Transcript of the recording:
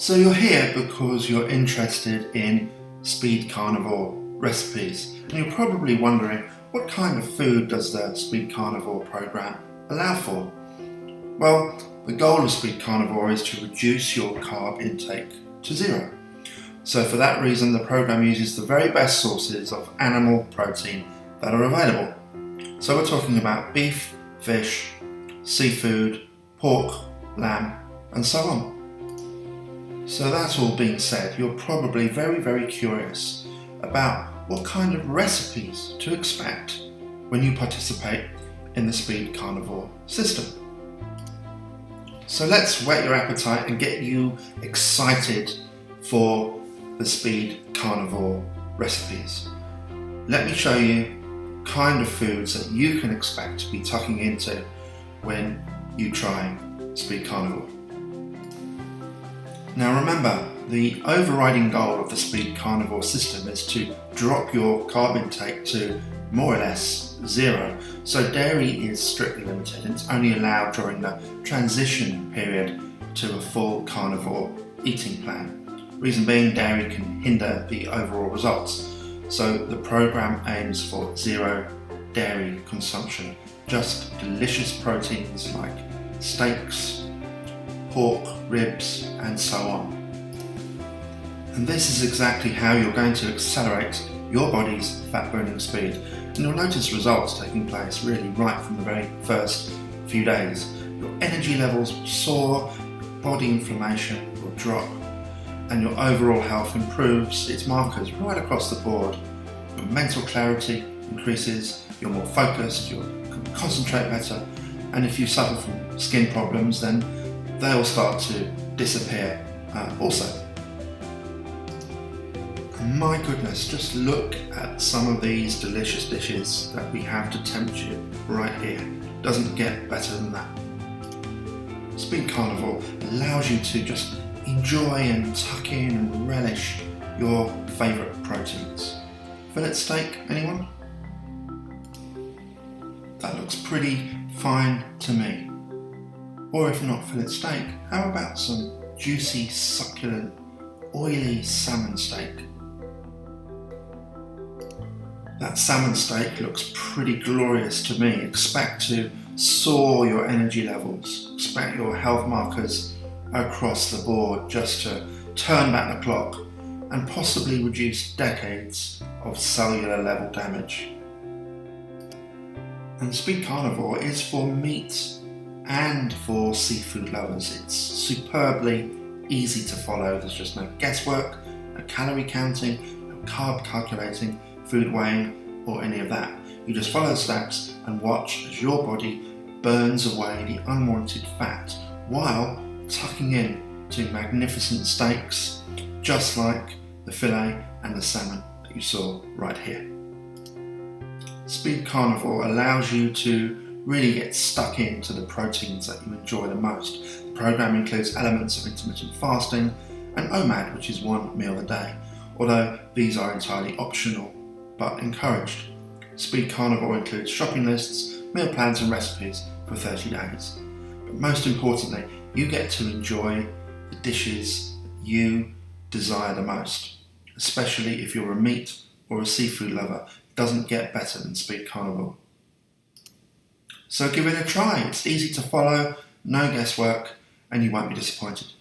So you're here because you're interested in Speed Carnivore recipes, and you're probably wondering, what kind of food does the Speed Carnivore program allow for? Well, the goal of Speed Carnivore is to reduce your carb intake to zero. So for that reason, the program uses the very best sources of animal protein that are available. So we're talking about beef, fish, seafood, pork, lamb, and so on. So that all being said, you're probably very curious about what kind of recipes to expect when you participate in the Speed Carnivore system. So let's whet your appetite and get you excited for the Speed Carnivore recipes. Let me show you kind of foods that you can expect to be tucking into when you try Speed Carnivore. Now remember, the overriding goal of the Speed Carnivore system is to drop your carb intake to more or less zero. So dairy is strictly limited and it's only allowed during the transition period to a full carnivore eating plan. Reason being, dairy can hinder the overall results. So the program aims for zero dairy consumption, just delicious proteins like steaks, pork, ribs, and so on. And this is exactly how you're going to accelerate your body's fat burning speed, and you'll notice results taking place really right from the very first few days. Your energy levels will soar, body inflammation will drop, and your overall health improves its markers right across the board. Your mental clarity increases, you're more focused, you can concentrate better, and if you suffer from skin problems, then they'll start to disappear also. And my goodness, just look at some of these delicious dishes that we have to tempt you right here. Doesn't get better than that. Speed Carnivore allows you to just enjoy and tuck in and relish your favourite proteins. Fillet steak, anyone? That looks pretty fine to me. Or if not fillet steak, how about some juicy, succulent, oily salmon steak? That salmon steak looks pretty glorious to me. Expect to soar your energy levels. Expect your health markers across the board just to turn back the clock and possibly reduce decades of cellular level damage. And Speed Carnivore is for meat and for seafood lovers. It's superbly easy to follow. There's just no guesswork, no calorie counting, no carb calculating, food weighing, or any of that. You just follow the steps and watch as your body burns away the unwanted fat while tucking in to magnificent steaks, just like the fillet and the salmon that you saw right here. Speed Carnivore allows you to really get stuck into the proteins that you enjoy the most. The program includes elements of intermittent fasting and OMAD, which is one meal a day, although these are entirely optional but encouraged. Speed Carnivore includes shopping lists, meal plans and recipes for 30 days. But most importantly, you get to enjoy the dishes that you desire the most, especially if you're a meat or a seafood lover. It doesn't get better than Speed Carnivore. So give it a try. It's easy to follow, no guesswork, and you won't be disappointed.